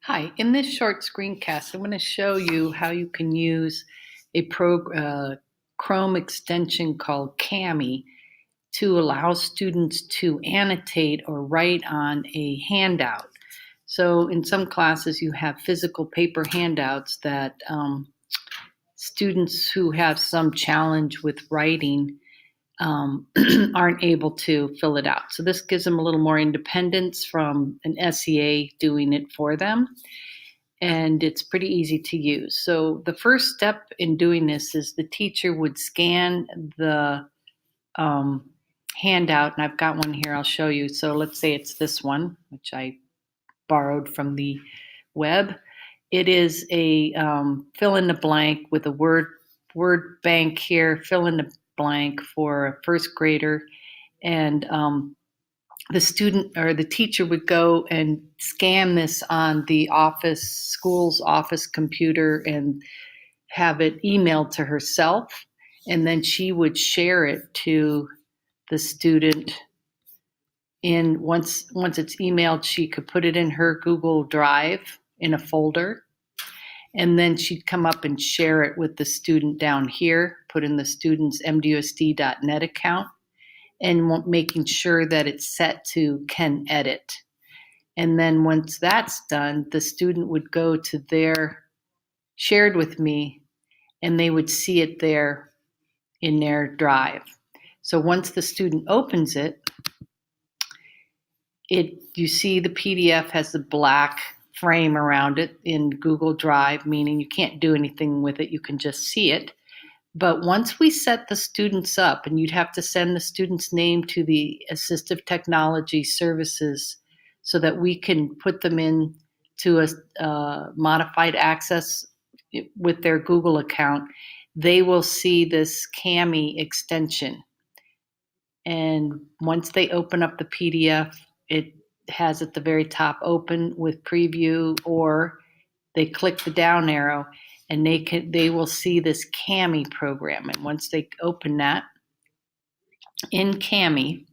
Hi, in this short screencast, I'm going to show you how you can use a Chrome extension called Cami to allow students to annotate or write on a handout. So in some classes, you have physical paper handouts that students who have some challenge with writing aren't able to fill it out. So this gives them a little more independence from an SEA doing it for them. And it's pretty easy to use. So the first step in doing this is the teacher would scan the handout, and I've got one here I'll show you. So let's say it's this one, which I borrowed from the web. It is a fill in the blank with a word bank here, fill in the blank for a first grader. And the student or the teacher would go and scan this on the school's office computer and have it emailed to herself. And then she would share it to the student. And once it's emailed, she could put it in her Google Drive in a folder. And then she'd come up and share it with the student down here, put in the student's mdusd.net account, and making sure that it's set to can edit. And then once that's done, the student would go to their shared with me, and they would see it there in their drive. So once the student opens it, you see the PDF has the black frame around it in Google Drive, meaning you can't do anything with it, you can just see it. But once we set the students up, and you'd have to send the student's name to the assistive technology services so that we can put them in to a modified access with their Google account, they will see this Cami extension. And once they open up the PDF, it has at the very top open with preview, or they click the down arrow and they will see this Cami program. And once they open that in Cami,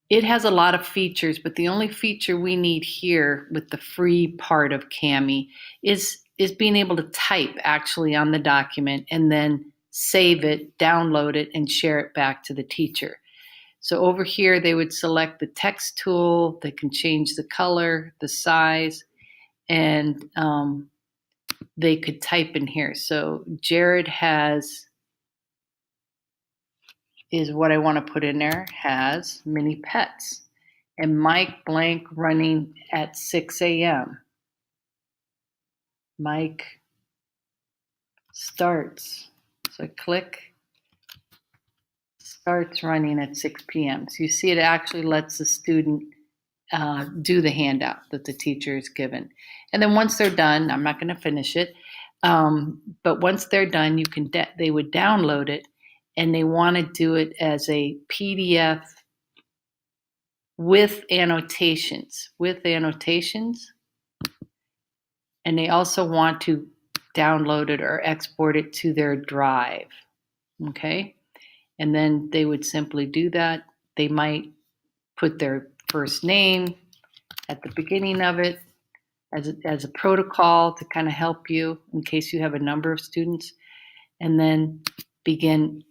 it has a lot of features, but the only feature we need here with the free part of Cami is being able to type actually on the document and then save it, download it, and share it back to the teacher. So over here, they would select the text tool. They can change the color, the size, and they could type in here. So Jared is what I want to put in there, has mini pets. And Mike blank running at 6 a.m. Mike starts. So I click, starts running at 6 p.m. So you see it actually lets the student do the handout that the teacher is given. And then once they're done, I'm not going to finish it, but once they're done, they would download it, and they want to do it as a PDF with annotations, and they also want to download it or export it to their drive. Okay, and then they would simply do that. They might put their first name at the beginning of it as a protocol to kind of help you in case you have a number of students, and then begin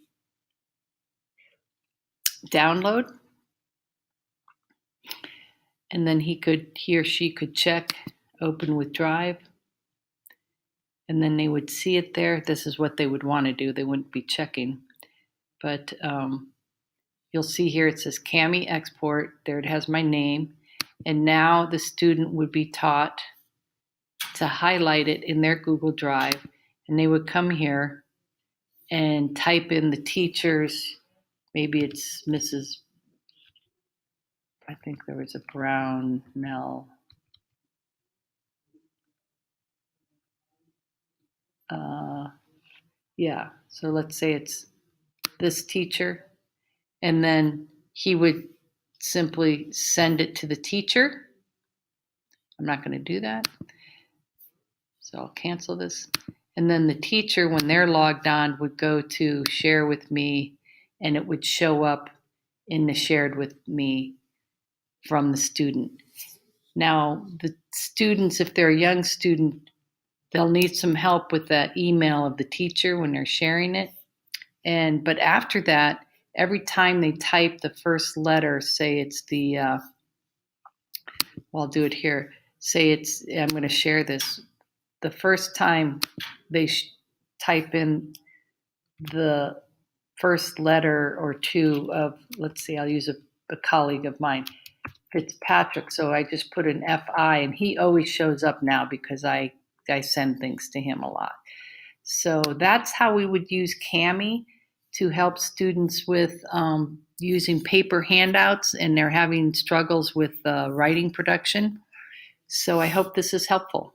download. And then he or she could check open with Drive, and then they would see it there. This is what they would want to do. They wouldn't be checking, but you'll see here it says Cami export. There it has my name. And now the student would be taught to highlight it in their Google Drive, and they would come here and type in the teacher's, maybe it's Mrs. I think there was a Brownell. Yeah, so let's say it's this teacher, and then he would simply send it to the teacher. I'm not going to do that, so I'll cancel this. And then the teacher, when they're logged on, would go to share with me, and it would show up in the shared with me from the student. Now, the students, if they're a young student, they'll need some help with that email of the teacher when they're sharing it. But after that, every time they type the first letter, say it's well, I'll do it here. Say I'm going to share this. The first time they type in the first letter or two of, let's see, I'll use a colleague of mine, Fitzpatrick. So I just put an FI, and he always shows up now because I send things to him a lot. So that's how we would use Kami to help students with using paper handouts, and they're having struggles with writing production. So I hope this is helpful.